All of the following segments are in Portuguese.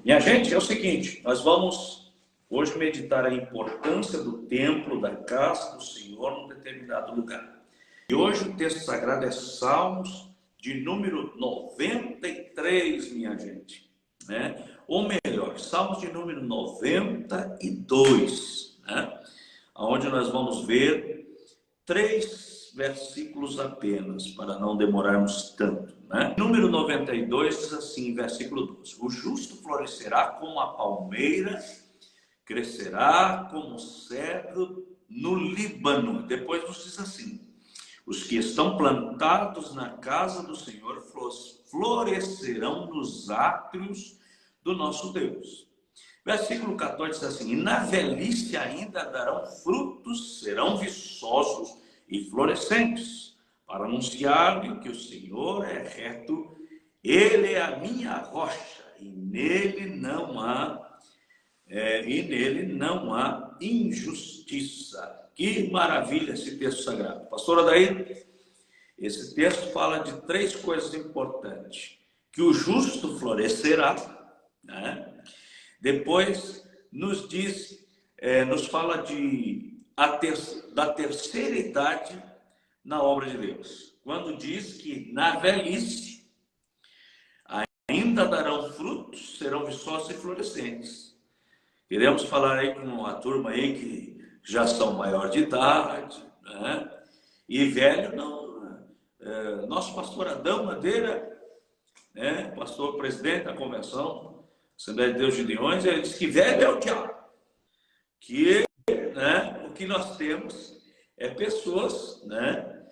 Minha gente, é o seguinte, nós vamos hoje meditar a importância do templo, da casa do Senhor num determinado lugar. E hoje o texto sagrado é Salmos de número 93, minha gente, né? Ou melhor, Salmos de número 92, né? Onde nós vamos ver 3 versículos apenas, para não demorarmos tanto, né? Número 92 diz assim, versículo 12: o justo florescerá como a palmeira, crescerá como o cedro no Líbano. Depois nos diz assim: os que estão plantados na casa do Senhor florescerão nos átrios do nosso Deus. Versículo 14 diz assim: e na velhice ainda darão frutos, serão viçosos e florescentes, para anunciar-lhe que o Senhor é reto, Ele é a minha rocha, e nele não há injustiça. Que maravilha esse texto sagrado. Pastora Daí, esse texto fala de 3 coisas importantes: que o justo florescerá, né? Depois nos diz, nos fala da terceira idade na obra de Deus, quando diz que na velhice ainda darão frutos, serão viçosos e florescentes. Queremos falar aí com a turma aí que já são maior de idade, né? E velho não. Nosso pastor Adão Madeira, né? Pastor presidente da convenção Assembleia de Deus de Leões, ele disse que velho é o diabo. Que, né, o que nós temos é pessoas, né,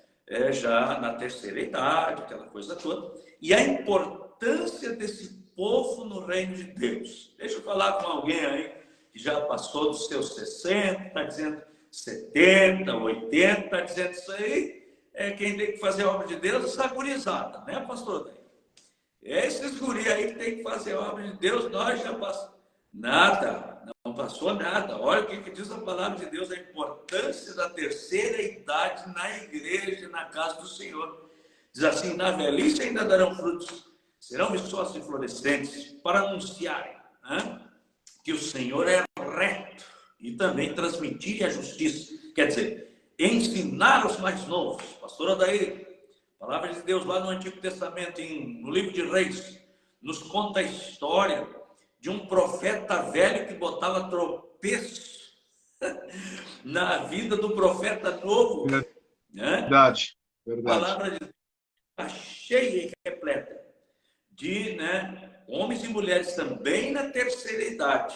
já na terceira idade, aquela coisa toda, e a importância desse povo no reino de Deus. Deixa eu falar com alguém aí que já passou dos seus 60, está dizendo 70, 80, está dizendo isso aí, quem tem que fazer a obra de Deus, essa gurizada, né, pastor? Esses guri aí que tem que fazer a obra de Deus, nós já passamos. Nada, não passou nada. Olha o que diz a palavra de Deus, a importância da terceira idade na igreja, na casa do Senhor. Diz assim: na velhice ainda darão frutos, serão viçosos e florescentes, para anunciarem, né, que o Senhor é reto, e também transmitir a justiça. Quer dizer, ensinar os mais novos. Pastora Daí, a palavra de Deus lá no Antigo Testamento, no livro de Reis, nos conta a história de um profeta velho que botava tropeço na vida do profeta novo. Verdade, né? A palavra de Deus está cheia e repleta de, né, homens e mulheres também na terceira idade,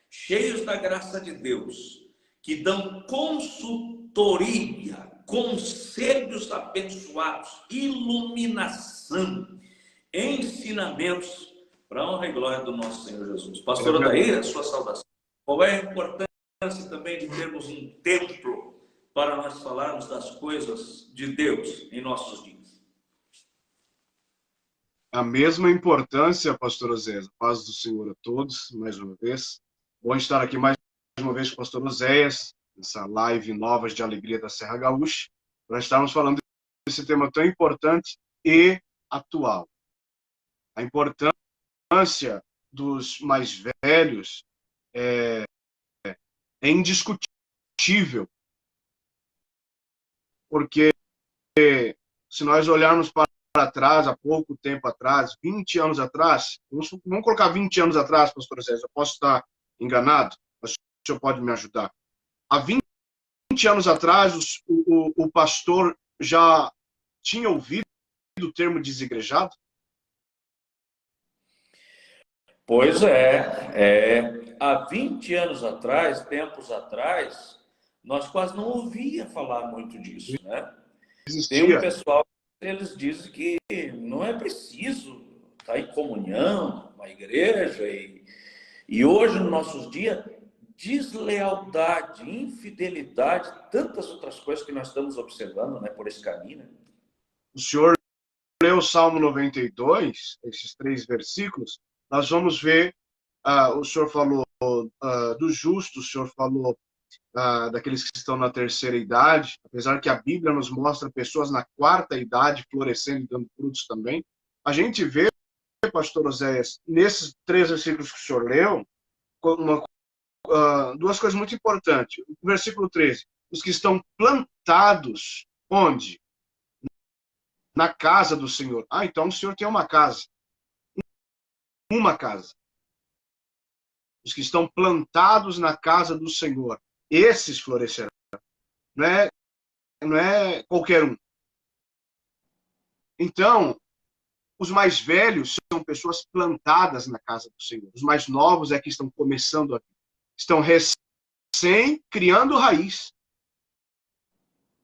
cheios da graça de Deus, que dão consultoria, conselhos abençoados, iluminação, ensinamentos para a honra e glória do nosso Senhor Jesus. Pastora Daí, a sua saudação. Qual é a importância também de termos um templo para nós falarmos das coisas de Deus em nossos dias? A mesma importância, pastor Oséias. Paz do Senhor a todos, mais uma vez. Bom estar aqui mais uma vez com o pastor Oséias, nessa live Novas de Alegria da Serra Gaúcha, para estarmos falando desse tema tão importante e atual. A importância dos mais velhos é indiscutível, porque se nós olharmos para trás, há pouco tempo atrás, 20 anos atrás, vamos colocar 20 anos atrás, pastor Zé, eu posso estar enganado, mas o senhor pode me ajudar. Há 20 anos atrás, o pastor já tinha ouvido o termo desigrejado? Pois há 20 anos atrás, tempos atrás, nós quase não ouvia falar muito disso, né? Existia. Tem um pessoal, eles dizem que não é preciso estar em comunhão, uma igreja, e hoje, nos nossos dias, deslealdade, infidelidade, tantas outras coisas que nós estamos observando, né, por esse caminho, né? O senhor leu o Salmo 92, esses 3 versículos, nós vamos ver, o senhor falou do justo, o senhor falou daqueles que estão na terceira idade, apesar que a Bíblia nos mostra pessoas na 4ª idade florescendo e dando frutos também. A gente vê, pastor Oséias, nesses 3 versículos que o senhor leu, duas coisas muito importantes. O versículo 13, os que estão plantados, onde? Na casa do Senhor. Ah, então o Senhor tem uma casa. Uma casa. Os que estão plantados na casa do Senhor, esses florescerão. Não é qualquer um. Então, os mais velhos são pessoas plantadas na casa do Senhor. Os mais novos é que estão começando aqui. Estão recém criando raiz.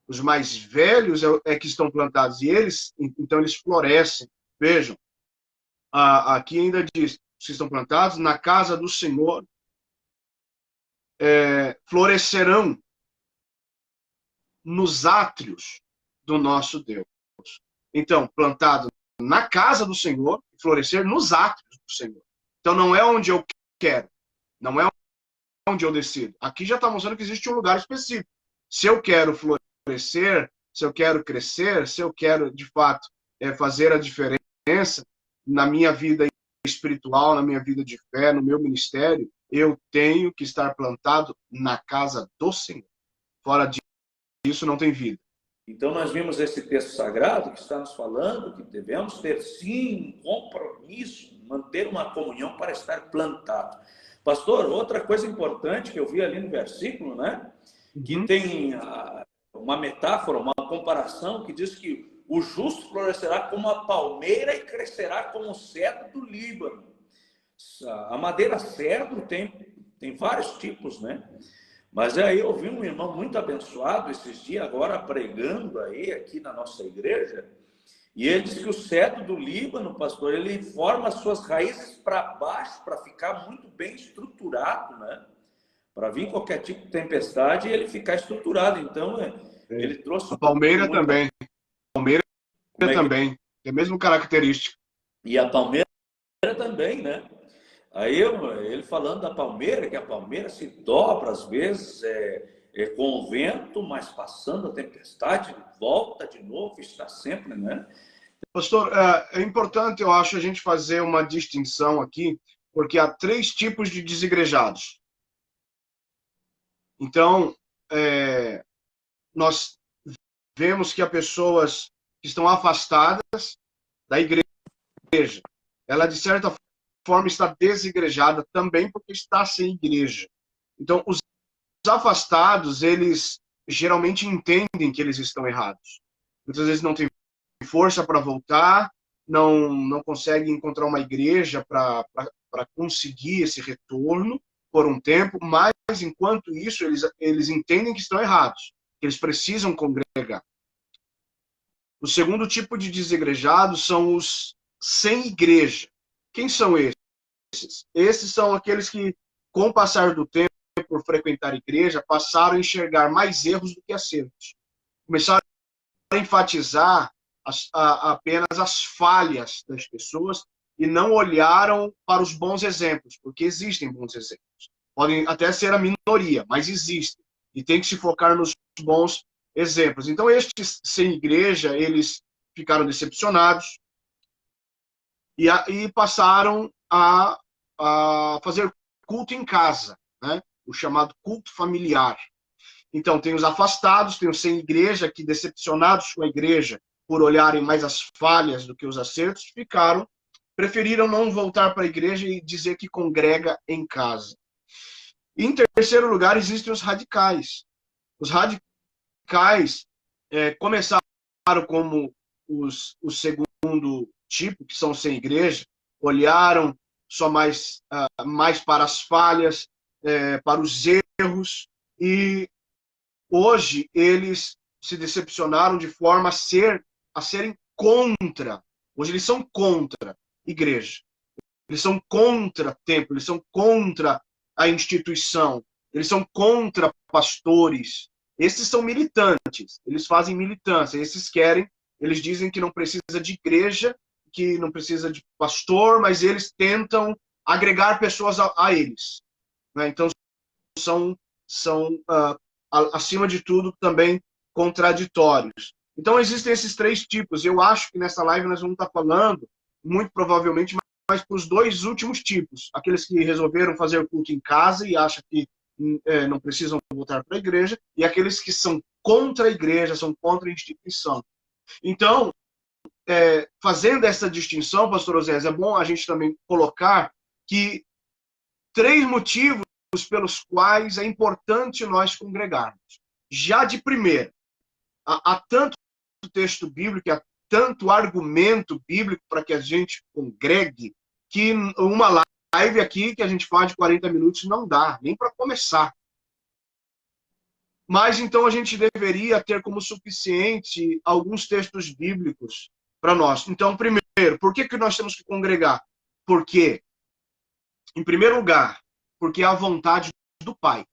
Os mais velhos é que estão plantados. E eles, então, eles florescem. Vejam, aqui ainda diz, os que estão plantados na casa do Senhor florescerão nos átrios do nosso Deus. Então, plantado na casa do Senhor, florescer nos átrios do Senhor. Então, não é onde eu quero, não é onde eu decido. Aqui já está mostrando que existe um lugar específico. Se eu quero florescer, se eu quero crescer, se eu quero, de fato, fazer a diferença na minha vida espiritual, na minha vida de fé, no meu ministério, eu tenho que estar plantado na casa do Senhor. Fora disso, não tem vida. Então, nós vimos esse texto sagrado que está nos falando que devemos ter, sim, um compromisso, manter uma comunhão para estar plantado. Pastor, outra coisa importante que eu vi ali no versículo, né? Que tem uma metáfora, uma comparação que diz que o justo florescerá como a palmeira e crescerá como o cedro do Líbano. A madeira cedro tem vários tipos, né? Mas aí eu vi um irmão muito abençoado esses dias, agora pregando aí aqui na nossa igreja, e ele disse que o cedro do Líbano, pastor, ele forma as suas raízes para baixo, para ficar muito bem estruturado, né? Para vir qualquer tipo de tempestade e ele ficar estruturado. Então, ele trouxe... A palmeira também. A palmeira também. Tem a mesma característica. E a palmeira também, né? Aí ele falando da palmeira, que a palmeira se dobra às vezes com o vento, mas passando a tempestade, volta de novo, está sempre, né? Pastor, é importante, eu acho, a gente fazer uma distinção aqui, porque há 3 tipos de desigrejados. Então, nós vemos que há pessoas que estão afastadas da igreja. Ela, de certa forma, está desigrejada também porque está sem igreja. Então, os afastados, eles geralmente entendem que eles estão errados. Muitas vezes não têm força para voltar, não conseguem encontrar uma igreja para conseguir esse retorno por um tempo, mas, enquanto isso, eles entendem que estão errados, que eles precisam congregar. O segundo tipo de desigrejados são os sem igreja. Quem são esses? Esses são aqueles que, com o passar do tempo, por frequentar a igreja, passaram a enxergar mais erros do que acertos. Começaram a enfatizar apenas as falhas das pessoas e não olharam para os bons exemplos, porque existem bons exemplos. Podem até ser a minoria, mas existem. E tem que se focar nos bons exemplos. Então, estes sem igreja, eles ficaram decepcionados e passaram a fazer culto em casa, né? O chamado culto familiar. Então, tem os afastados, tem os sem igreja, que decepcionados com a igreja, por olharem mais as falhas do que os acertos, preferiram não voltar para a igreja e dizer que congrega em casa. E, em terceiro lugar, existem os radicais. Os radicais começaram como o segundo tipo, que são sem igreja, olharam só mais para as falhas, para os erros, e hoje eles se decepcionaram de forma a serem contra. Hoje eles são contra a igreja. Eles são contra templo, eles são contra a instituição, eles são contra pastores. Esses são militantes, eles fazem militância, eles dizem que não precisa de igreja, que não precisa de pastor, mas eles tentam agregar pessoas a eles. Né? Então, são acima de tudo, também contraditórios. Então, existem esses 3 tipos. Eu acho que nessa live nós vamos estar falando, muito provavelmente, para os dois últimos tipos. Aqueles que resolveram fazer o culto em casa e acham que não precisam voltar para a igreja, e aqueles que são contra a igreja, são contra a instituição. Então, fazendo essa distinção, pastor Osés, é bom a gente também colocar que 3 motivos pelos quais é importante nós congregarmos. Já de primeira, há tanto texto bíblico, há tanto argumento bíblico para que a gente congregue, que uma live aqui que a gente faz de 40 minutos não dá, nem para começar. Mas então a gente deveria ter como suficiente alguns textos bíblicos para nós. Então, primeiro, por que nós temos que congregar? Porque, em primeiro lugar, porque é a vontade do Pai.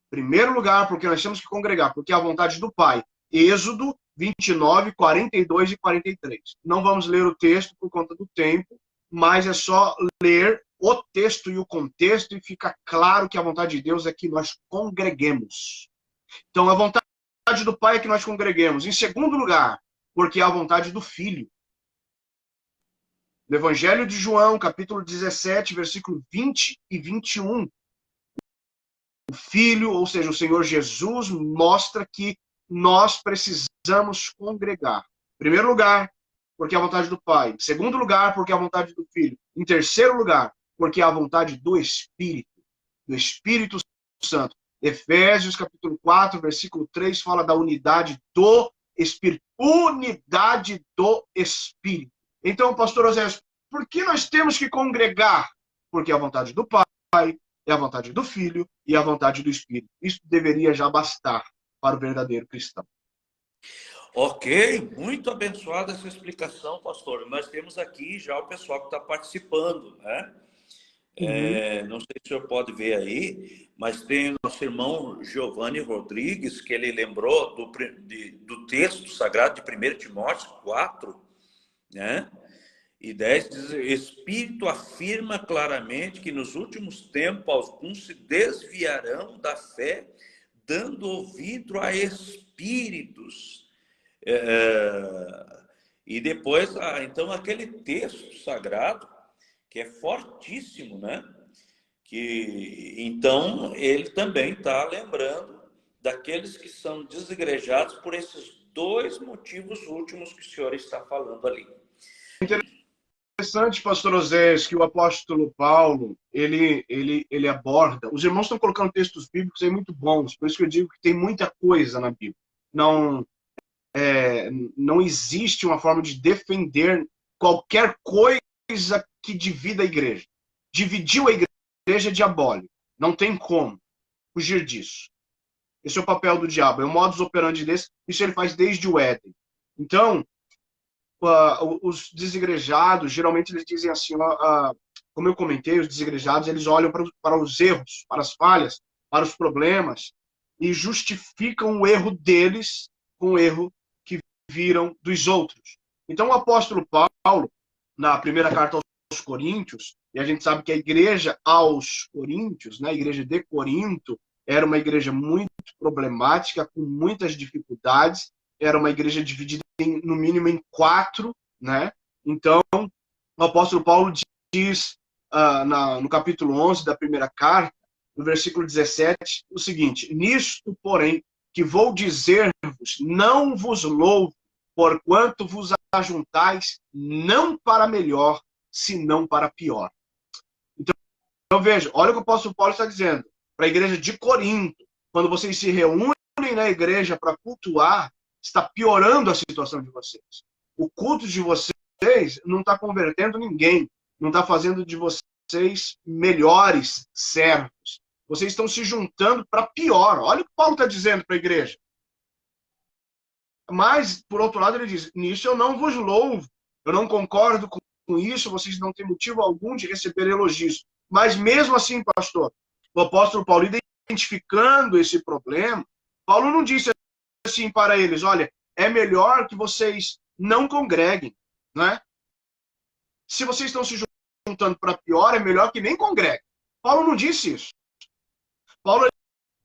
Primeiro lugar, porque nós temos que congregar, porque é a vontade do Pai. Êxodo 29, 42 e 43. Não vamos ler o texto por conta do tempo, mas é só ler o texto e o contexto e fica claro que a vontade de Deus é que nós congreguemos. Então, a vontade do Pai é que nós congreguemos. Em segundo lugar, porque é a vontade do Filho. No Evangelho de João, capítulo 17, versículo 20 e 21. O Filho, ou seja, o Senhor Jesus, mostra que nós precisamos congregar. Em primeiro lugar, porque é a vontade do Pai. Em segundo lugar, porque é a vontade do Filho. Em terceiro lugar, porque é a vontade do Espírito Santo. Efésios, capítulo 4, versículo 3, fala da unidade do Espírito. Unidade do Espírito. Então, pastor Osés, por que nós temos que congregar? Porque é a vontade do Pai, é a vontade do Filho e a vontade do Espírito. Isso deveria já bastar para o verdadeiro cristão. Ok, muito abençoada essa explicação, pastor. Nós temos aqui já o pessoal que está participando, né? Não sei se o senhor pode ver aí, mas tem o nosso irmão Giovanni Rodrigues, que ele lembrou do texto sagrado de 1 Timóteo 4, né? E 10 diz: Espírito afirma claramente que nos últimos tempos alguns se desviarão da fé, dando ouvido a espíritos. E depois, então, aquele texto sagrado, que é fortíssimo, né? Que, então, ele também está lembrando daqueles que são desigrejados por esses 2 motivos últimos que o senhor está falando ali. Interessante, pastor Osés, que o apóstolo Paulo, ele aborda. Os irmãos estão colocando textos bíblicos aí muito bons, por isso que eu digo que tem muita coisa na Bíblia. Não existe uma forma de defender qualquer coisa que divida a igreja. Dividiu a igreja é diabólico. Não tem como fugir disso. Esse é o papel do diabo, é o modus operandi desse. Isso ele faz desde o Éden. Então, os desigrejados, geralmente eles dizem assim, como eu comentei, os desigrejados, eles olham para os erros, para as falhas, para os problemas, e justificam o erro deles com o erro que viram dos outros. Então, o apóstolo Paulo, na primeira carta aos Coríntios, e a gente sabe que a igreja aos Coríntios, né, a igreja de Corinto, era uma igreja muito problemática, com muitas dificuldades, era uma igreja dividida no mínimo em 4, né? Então, o apóstolo Paulo diz no capítulo 11 da primeira carta, no versículo 17, o seguinte: nisto, porém, que vou dizer-vos, não vos louvo, porquanto vos ajuntais não para melhor, senão para pior. Então veja, olha o que o apóstolo Paulo está dizendo para a igreja de Corinto. Quando vocês se reúnem na igreja para cultuar, está piorando a situação de vocês. O culto de vocês não está convertendo ninguém, não está fazendo de vocês melhores servos. Vocês estão se juntando para pior. Olha o que Paulo está dizendo para a igreja. Mas, por outro lado, ele diz: nisso eu não vos louvo, eu não concordo com isso, vocês não têm motivo algum de receber elogios. Mas mesmo assim, pastor, o apóstolo Paulo, identificando esse problema, Paulo não disse assim para eles: olha, é melhor que vocês não congreguem, né? Se vocês estão se juntando para pior, é melhor que nem congreguem. Paulo não disse isso. Paulo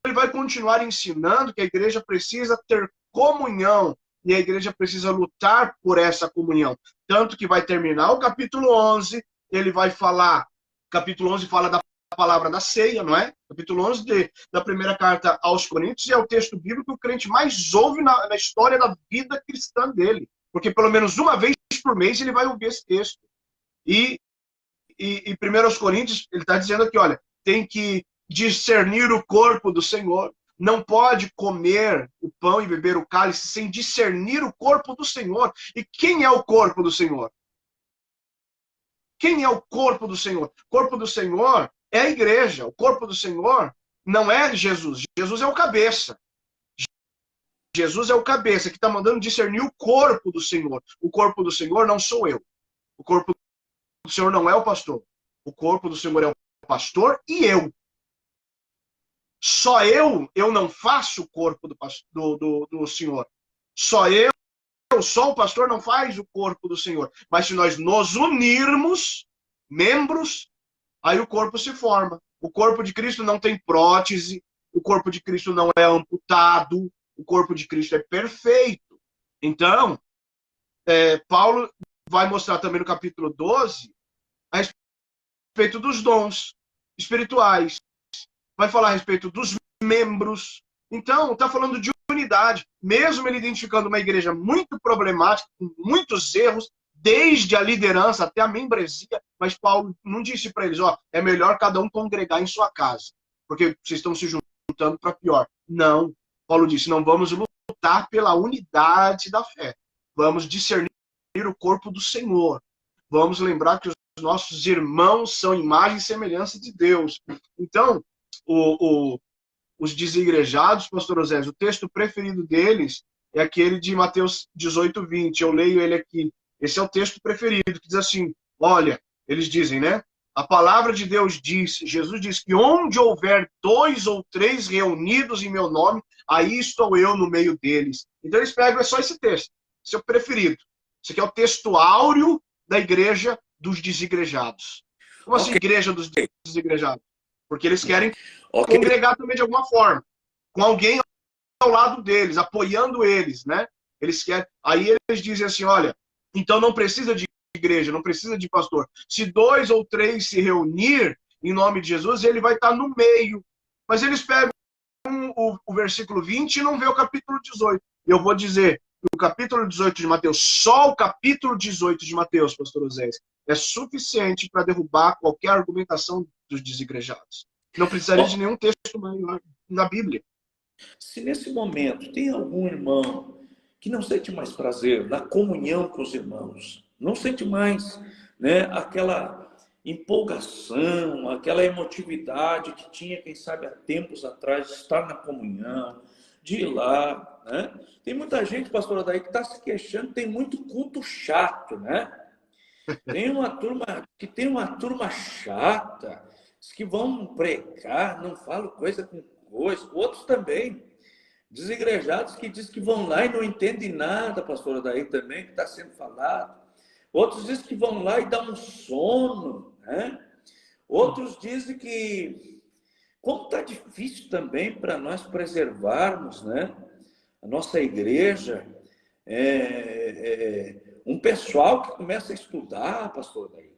ele vai continuar ensinando que a igreja precisa ter comunhão, e a igreja precisa lutar por essa comunhão. Tanto que vai terminar o capítulo 11, ele vai falar, capítulo 11 fala da palavra da ceia, não é? Capítulo 11 da primeira carta aos Coríntios, e é o texto bíblico que o crente mais ouve na história da vida cristã dele. Porque pelo menos uma vez por mês ele vai ouvir esse texto. E 1 Coríntios, ele está dizendo aqui, olha, tem que discernir o corpo do Senhor. Não pode comer o pão e beber o cálice sem discernir o corpo do Senhor. E quem é o corpo do Senhor? Quem é o corpo do Senhor? O corpo do Senhor é a igreja. O corpo do Senhor não é Jesus. Jesus é o cabeça. Jesus é o cabeça que está mandando discernir o corpo do Senhor. O corpo do Senhor não sou eu. O corpo do Senhor não é o pastor. O corpo do Senhor é o pastor e eu. Só eu não faço o corpo do Senhor. Só o pastor não faz o corpo do Senhor. Mas se nós nos unirmos, membros, aí o corpo se forma. O corpo de Cristo não tem prótese, o corpo de Cristo não é amputado, o corpo de Cristo é perfeito. Então, Paulo vai mostrar também no capítulo 12 a respeito dos dons espirituais. Vai falar a respeito dos membros. Então, está falando de unidade. Mesmo ele identificando uma igreja muito problemática, com muitos erros, desde a liderança até a membresia, mas Paulo não disse para eles, ó, é melhor cada um congregar em sua casa, porque vocês estão se juntando para pior. Não. Paulo disse, não vamos lutar pela unidade da fé. Vamos discernir o corpo do Senhor. Vamos lembrar que os nossos irmãos são imagem e semelhança de Deus. Então, os desigrejados, pastor Osés, o texto preferido deles é aquele de Mateus 18, 20. Eu leio ele aqui. Esse é o texto preferido, que diz assim, olha, eles dizem, né? A palavra de Deus diz, Jesus diz que onde houver 2 ou 3 reunidos em meu nome, aí estou eu no meio deles. Então eles pegam, é só esse texto. Esse é o preferido. Esse aqui é o texto áureo da igreja dos desigrejados. Como assim, igreja dos desigrejados? Porque eles querem congregar também de alguma forma, com alguém ao lado deles, apoiando eles, né? Eles querem. Aí eles dizem assim, olha, então não precisa de igreja, não precisa de pastor. Se 2 ou 3 se reunir em nome de Jesus, ele vai estar no meio. Mas eles pegam o versículo 20 e não vê o capítulo 18. Eu vou dizer que o capítulo 18 de Mateus, só o capítulo 18 de Mateus, pastor Osés, é suficiente para derrubar qualquer argumentação dos desigrejados. Não precisaria de nenhum texto maior na Bíblia. Se nesse momento tem algum irmão que não sente mais prazer na comunhão com os irmãos, não sente mais, né, aquela empolgação, aquela emotividade que tinha, quem sabe, há tempos atrás, de estar na comunhão, de ir lá, né? Tem muita gente, pastor Adair, que está se queixando, tem muito culto chato, né? Tem uma turma chata, que vão pregar, não falam coisa com coisa, outros também, desigrejados que dizem que vão lá e não entendem nada, pastor Adair também, que está sendo falado. Outros dizem que vão lá e dá um sono, né? Outros dizem que, como está difícil também para nós preservarmos, né, a nossa igreja, um pessoal que começa a estudar, pastor Adair,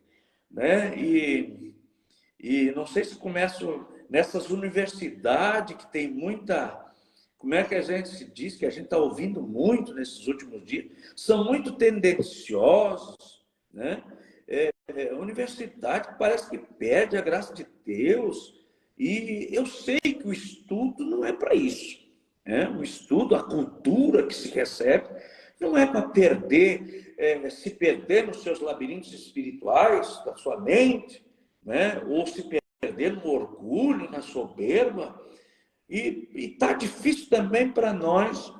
né? E não sei se começam nessas universidades que tem muita... Como é que a gente se diz, que a gente está ouvindo muito nesses últimos dias? São muito tendenciosos, né? Universidade que parece que perde a graça de Deus. E eu sei que o estudo não é para isso, né? O estudo, a cultura que se recebe, não é para se perder nos seus labirintos espirituais da sua mente, né? Ou se perder no orgulho, na soberba. E está difícil também para nós,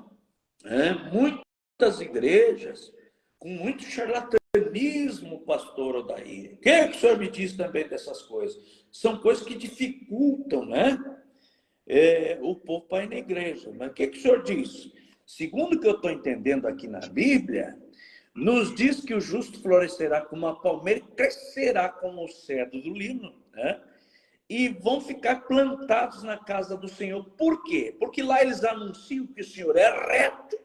né? Muitas igrejas com muito charlatanismo, pastor Odair. O que o senhor me diz também dessas coisas? São coisas que dificultam, né? O povo para ir na igreja. Mas o que o senhor diz? Segundo o que eu estou entendendo aqui na Bíblia, nos diz que o justo florescerá como a palmeira e crescerá como o cedro do Líbano, né? E vão ficar plantados na casa do Senhor. Por quê? Porque lá eles anunciam que o Senhor é reto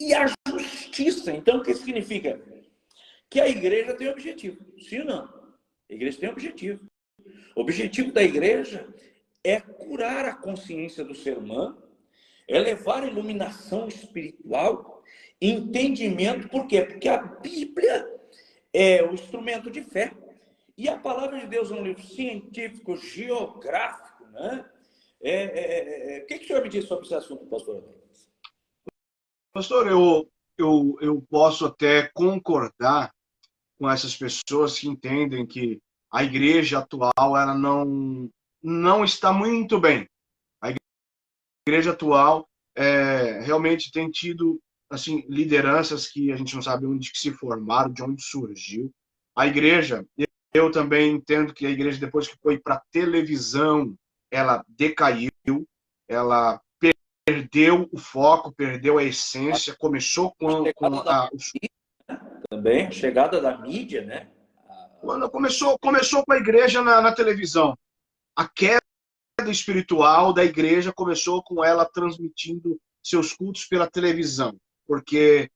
e a justiça. Então, o que significa? Que a igreja tem objetivo. Sim ou não? A igreja tem objetivo. O objetivo da igreja é curar a consciência do ser humano, é levar iluminação espiritual, entendimento. Por quê? Porque a Bíblia é o instrumento de fé. E a palavra de Deus é um livro científico, geográfico, né? O que o senhor me diz sobre esse assunto, pastor? Pastor, eu posso até concordar com essas pessoas que entendem que a igreja atual ela não está muito bem. A igreja atual realmente tem tido assim lideranças que a gente não sabe onde que se formaram, de onde surgiu. A igreja, eu também entendo que a igreja, depois que foi para a televisão, ela decaiu, ela perdeu o foco, perdeu a essência, começou com a... Também, a chegada da mídia, né? Quando começou com a igreja na televisão. A queda espiritual da igreja começou com ela transmitindo seus cultos pela televisão, porque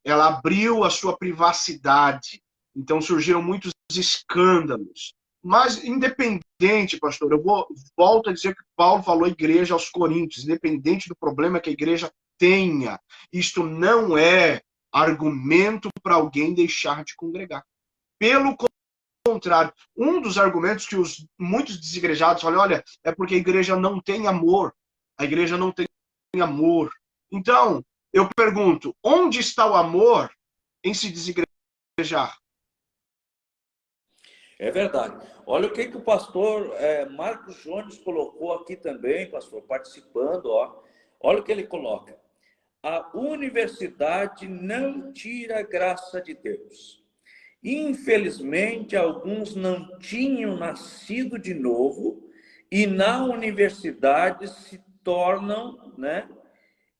ela abriu a sua privacidade. Então surgiram muitos escândalos. Mas, independente, pastor, volto a dizer que Paulo falou igreja aos Coríntios, independente do problema que a igreja tenha, isto não é argumento para alguém deixar de congregar. Pelo contrário, um dos argumentos que muitos desigrejados falam, olha, é porque a igreja não tem amor. A igreja não tem amor. Então, eu pergunto, onde está o amor em se desigrejar? É verdade. Olha o que o pastor Marcos Jones colocou aqui também, pastor, participando. Olha o que ele coloca. A universidade não tira a graça de Deus. Infelizmente, alguns não tinham nascido de novo e na universidade se tornam, né?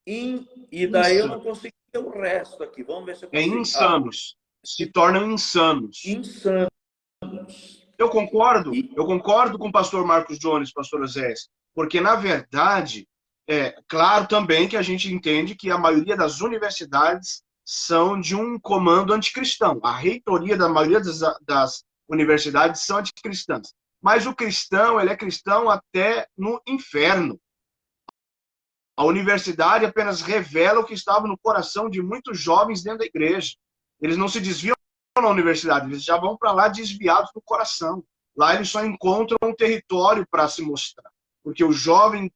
E daí eu não consegui ter o resto aqui. Vamos ver se eu consigo. Insanos. Se tornam insanos. Insanos. Eu concordo com o pastor Marcos Jones, pastor Osés, porque, na verdade, claro também que a gente entende que a maioria das universidades são de um comando anticristão. A reitoria da maioria das universidades são anticristãs. Mas o cristão, ele é cristão até no inferno. A universidade apenas revela o que estava no coração de muitos jovens dentro da igreja. Eles não se desviam na universidade, eles já vão para lá desviados do coração. Lá eles só encontram um território para se mostrar. Porque o jovem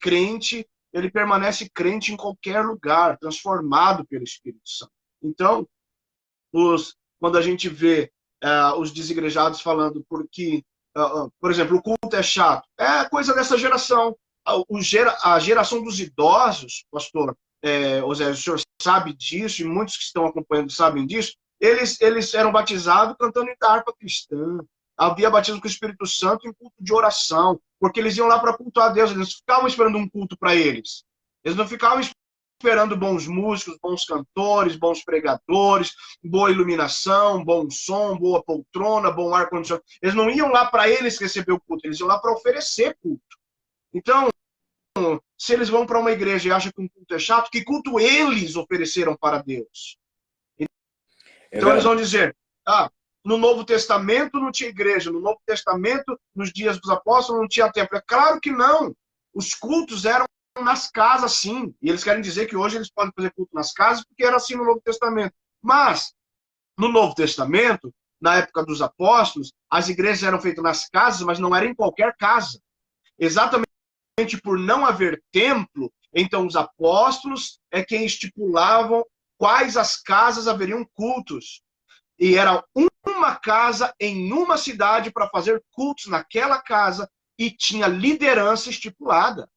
crente, ele permanece crente em qualquer lugar, transformado pelo Espírito Santo. Então, quando a gente vê os desigrejados falando porque, por exemplo, o culto é chato, é coisa dessa geração. A geração dos idosos, pastor Osé, o senhor sabe disso, e muitos que estão acompanhando sabem disso, eles eram batizados cantando em harpa cristã. Havia batismo com o Espírito Santo em culto de oração, porque eles iam lá para cultuar a Deus, eles ficavam esperando um culto para eles. Eles não ficavam esperando bons músicos, bons cantores, bons pregadores, boa iluminação, bom som, boa poltrona, bom ar-condicionado. Eles não iam lá para eles receber o culto, eles iam lá para oferecer culto. Então, se eles vão para uma igreja e acham que um culto é chato, que culto eles ofereceram para Deus? Então eles vão dizer, no Novo Testamento não tinha igreja, no Novo Testamento, nos dias dos apóstolos, não tinha templo. É claro que não. Os cultos eram nas casas, sim. E eles querem dizer que hoje eles podem fazer culto nas casas, porque era assim no Novo Testamento. Mas, no Novo Testamento, na época dos apóstolos, as igrejas eram feitas nas casas, mas não era em qualquer casa. Exatamente por não haver templo, então os apóstolos é quem estipulavam quais as casas haveriam cultos. E era uma casa em uma cidade para fazer cultos naquela casa e tinha liderança estipulada.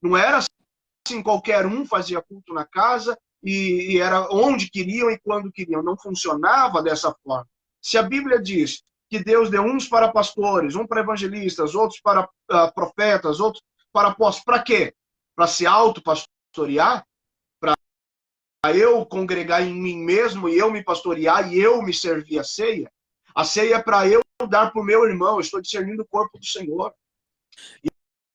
Não era assim, qualquer um fazia culto na casa e era onde queriam e quando queriam. Não funcionava dessa forma. Se a Bíblia diz que Deus deu uns para pastores, um para evangelistas, outros para profetas, outros para apóstolos, para quê? Para se autopastorear? Para eu congregar em mim mesmo e eu me pastorear e eu me servir a ceia? A ceia é para eu dar para o meu irmão, eu estou discernindo o corpo do Senhor.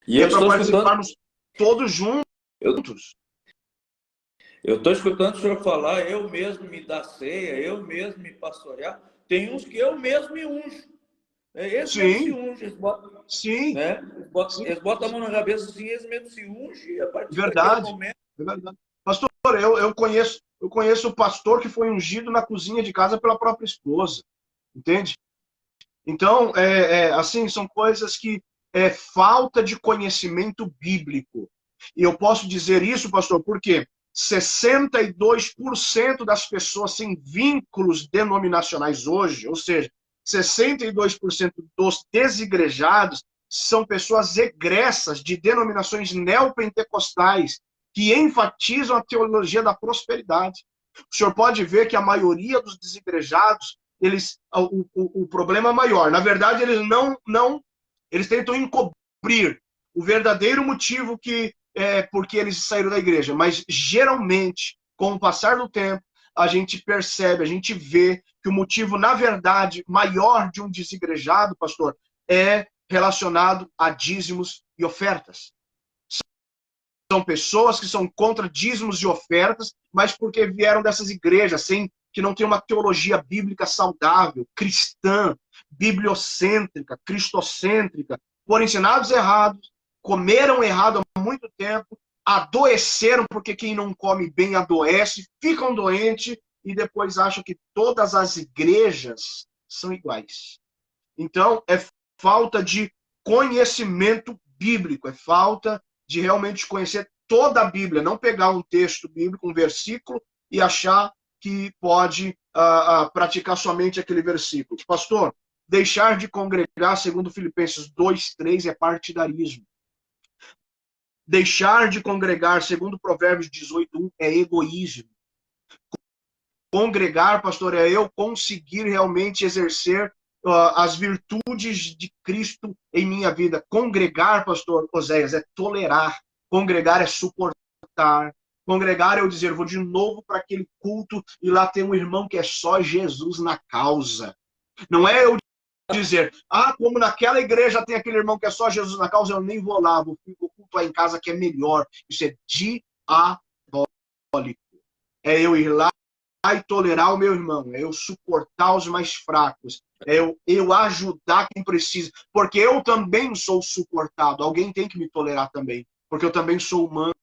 E é para participarmos todos juntos. Eu estou escutando o senhor falar, eu mesmo me dar ceia, eu mesmo me pastorear. Tem uns que eu mesmo me unjo. Eles mesmo se Sim, ungem, eles botam, sim, né? sim, Eles botam a mão na cabeça assim, eles mesmo se ungem, e a partir daquele verdade, momento. é verdade. Pastor, eu conheço o pastor que foi ungido na cozinha de casa pela própria esposa, entende? Então, assim, são coisas que é falta de conhecimento bíblico. E eu posso dizer isso, pastor, porque 62% das pessoas sem vínculos denominacionais hoje, ou seja, 62% dos desigrejados são pessoas egressas de denominações neopentecostais que enfatizam a teologia da prosperidade. O senhor pode ver que a maioria dos desigrejados o problema maior. Na verdade, eles tentam encobrir o verdadeiro motivo porque eles saíram da igreja. Mas geralmente, com o passar do tempo, a gente percebe, a gente vê que o motivo, na verdade, maior de um desigrejado, pastor, é relacionado a dízimos e ofertas. São pessoas que são contra dízimos e ofertas, mas porque vieram dessas igrejas, que não tem uma teologia bíblica saudável, cristã, bibliocêntrica, cristocêntrica, foram ensinados errados, comeram errado há muito tempo, adoeceram, porque quem não come bem adoece, ficam doentes e depois acham que todas as igrejas são iguais. Então, é falta de conhecimento bíblico, é falta de realmente conhecer toda a Bíblia, não pegar um texto bíblico, um versículo, e achar que pode praticar somente aquele versículo. Pastor, deixar de congregar, segundo Filipenses 2:3, é partidarismo. Deixar de congregar, segundo Provérbios 18:1, é egoísmo. Congregar, pastor, é eu conseguir realmente exercer as virtudes de Cristo em minha vida. Congregar, pastor Oséias, é tolerar. Congregar é suportar. Congregar é eu dizer, vou de novo para aquele culto e lá tem um irmão que é só Jesus na causa. Não é eu dizer, como naquela igreja tem aquele irmão que é só Jesus na causa, eu nem vou lá, vou culto lá em casa que é melhor. Isso é diabólico. É eu ir lá e tolerar o meu irmão, é eu suportar os mais fracos, é eu ajudar quem precisa, porque eu também sou suportado, alguém tem que me tolerar também, porque eu também sou humano.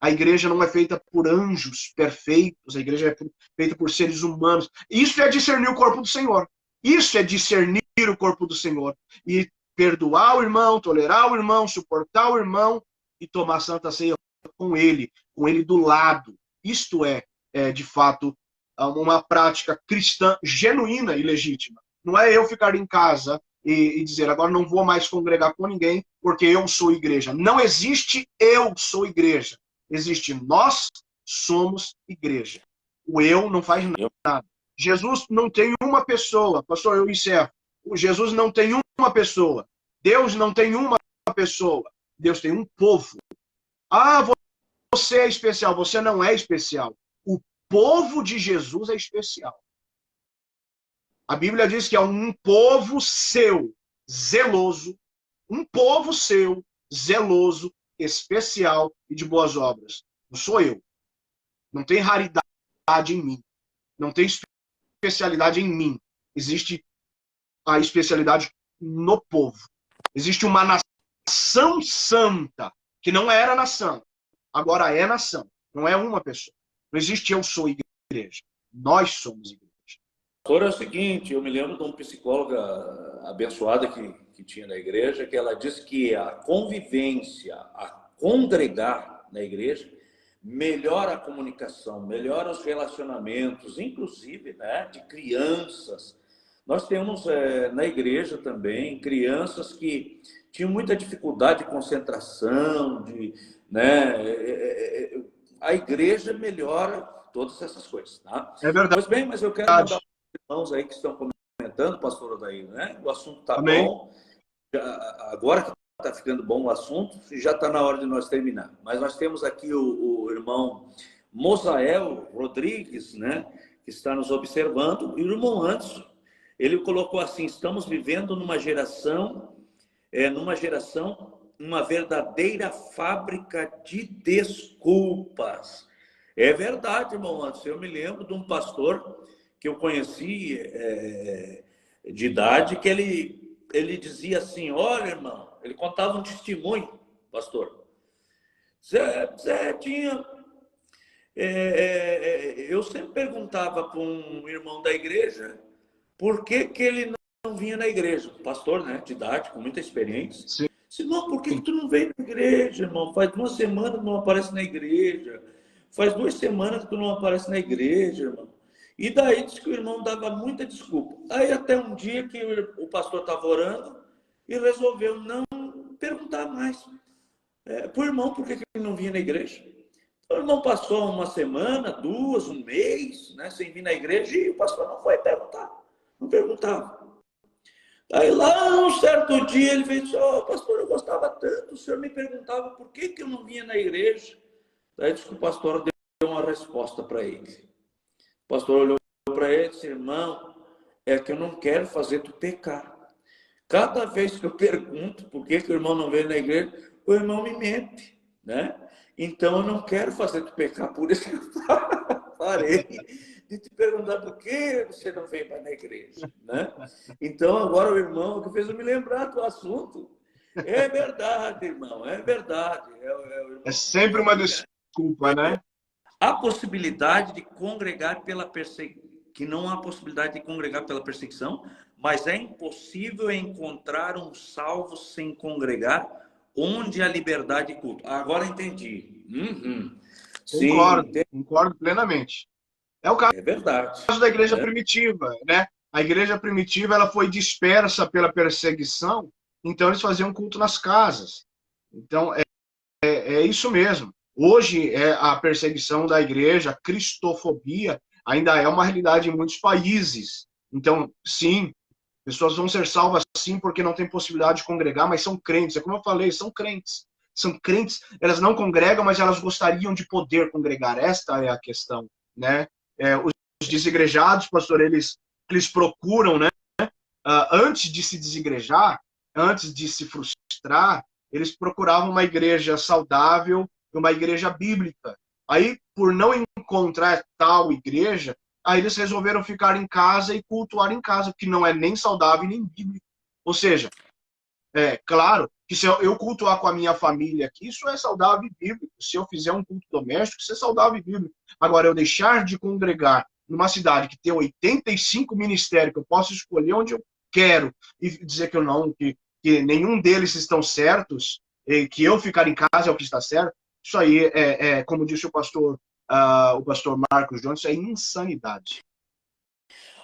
A igreja não é feita por anjos perfeitos, a igreja é feita por seres humanos. Isso é discernir o corpo do Senhor. Isso é discernir o corpo do Senhor. E perdoar o irmão, tolerar o irmão, suportar o irmão e tomar santa ceia com ele do lado. Isto de fato, uma prática cristã genuína e legítima. Não é eu ficar em casa e dizer, agora não vou mais congregar com ninguém porque eu sou igreja. Não existe eu sou igreja. Existe nós somos igreja. O eu não faz nada. Jesus não tem uma pessoa. Pastor, eu encerro. Jesus não tem uma pessoa. Deus não tem uma pessoa. Deus tem um povo. Você é especial. Você não é especial. O povo de Jesus é especial. A Bíblia diz que é um povo seu, zeloso, um povo seu, zeloso, especial e de boas obras. Não sou eu. Não tem raridade em mim. Não tem especialidade em mim. Existe a especialidade no povo. Existe uma nação santa, que não era nação, agora é nação. Não é uma pessoa. Não existe eu sou igreja. Nós somos igreja. Agora é o seguinte, eu me lembro de uma psicóloga abençoada que tinha na igreja, que ela disse que a convivência, a congregar na igreja, melhora a comunicação, melhora os relacionamentos, inclusive, né, de crianças. Nós temos na igreja também crianças que tinham muita dificuldade de concentração, a igreja melhora todas essas coisas, tá? É verdade. Pois bem, mas eu quero mandar irmãos aí que estão comentando, pastor Odair, né? O assunto está bom. Agora que está ficando bom o assunto, já está na hora de nós terminar. Mas nós temos aqui o irmão Mosael Rodrigues, né? Que está nos observando. E o irmão Anderson, ele colocou assim, estamos vivendo numa geração, uma verdadeira fábrica de desculpas. É verdade, irmão Anderson. Eu me lembro de um pastor que eu conheci de idade, que ele dizia assim, olha, irmão, ele contava um testemunho, pastor. Zé tinha... eu sempre perguntava para um irmão da igreja por que ele não vinha na igreja. Pastor, né, de idade, com muita experiência. Sim. Disse, irmão, por que tu não veio na igreja, irmão? Faz 2 semanas que não aparece na igreja. Faz 2 semanas que tu não aparece na igreja, irmão. E daí disse que o irmão dava muita desculpa. Aí até um dia que o pastor estava orando e resolveu não perguntar mais para o irmão por que ele não vinha na igreja. Então, o irmão passou 1 semana, 2, 1 mês, né, sem vir na igreja, e o pastor não foi perguntar. Não perguntava. Aí lá, um certo dia, ele fez, pastor, eu gostava tanto, o senhor me perguntava por que eu não vinha na igreja. Daí disse que o pastor deu uma resposta para ele. O pastor olhou para ele e disse, irmão, é que eu não quero fazer tu pecar. Cada vez que eu pergunto por que o irmão não veio na igreja, o irmão me mente, né? Então eu não quero fazer tu pecar, por isso que eu parei de te perguntar por que você não veio para na igreja, né? Então agora o irmão que fez eu me lembrar do assunto. É verdade, irmão, é verdade. É sempre uma desculpa, né? Há possibilidade de congregar pela perseguição, que não há possibilidade de congregar pela perseguição, mas é impossível encontrar um salvo sem congregar onde há liberdade de culto. Agora entendi. Sim, Concordo plenamente. É o caso verdade. da igreja primitiva, né? A igreja primitiva ela foi dispersa pela perseguição, então eles faziam culto nas casas. Então, é isso mesmo. Hoje, a perseguição da igreja, a cristofobia, ainda é uma realidade em muitos países. Então, sim, pessoas vão ser salvas sim porque não tem possibilidade de congregar, mas são crentes. É como eu falei, são crentes. São crentes, elas não congregam, mas elas gostariam de poder congregar. Esta é a questão, né? Os desigrejados, pastor, eles procuram, né? Antes de se desigrejar, antes de se frustrar, eles procuravam uma igreja saudável, uma igreja bíblica. Aí, por não encontrar tal igreja, aí eles resolveram ficar em casa e cultuar em casa, que não é nem saudável nem bíblico. Ou seja, claro que se eu cultuar com a minha família aqui, isso é saudável e bíblico. Se eu fizer um culto doméstico, isso é saudável e bíblico. Agora, eu deixar de congregar numa cidade que tem 85 ministérios, que eu posso escolher onde eu quero, e dizer que eu não, que nenhum deles estão certos, e que eu ficar em casa é o que está certo, isso aí como disse o pastor Marcos Jones, isso é insanidade.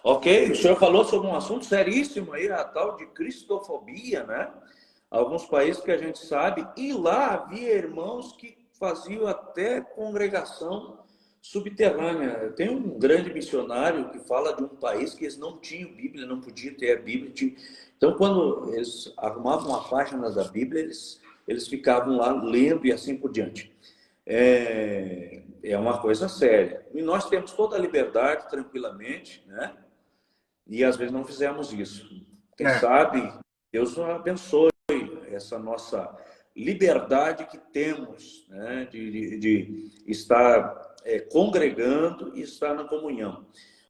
Ok, o senhor falou sobre um assunto seríssimo aí, a tal de cristofobia, né? Alguns países que a gente sabe, e lá havia irmãos que faziam até congregação subterrânea. Tem um grande missionário que fala de um país que eles não tinham Bíblia, não podiam ter a Bíblia. Então, quando eles arrumavam a página da Bíblia, eles ficavam lá lendo e assim por diante. É uma coisa séria. E nós temos toda a liberdade, tranquilamente, né? E às vezes não fizemos isso. Quem sabe, Deus nos abençoe essa nossa liberdade que temos, né? de estar congregando e estar na comunhão.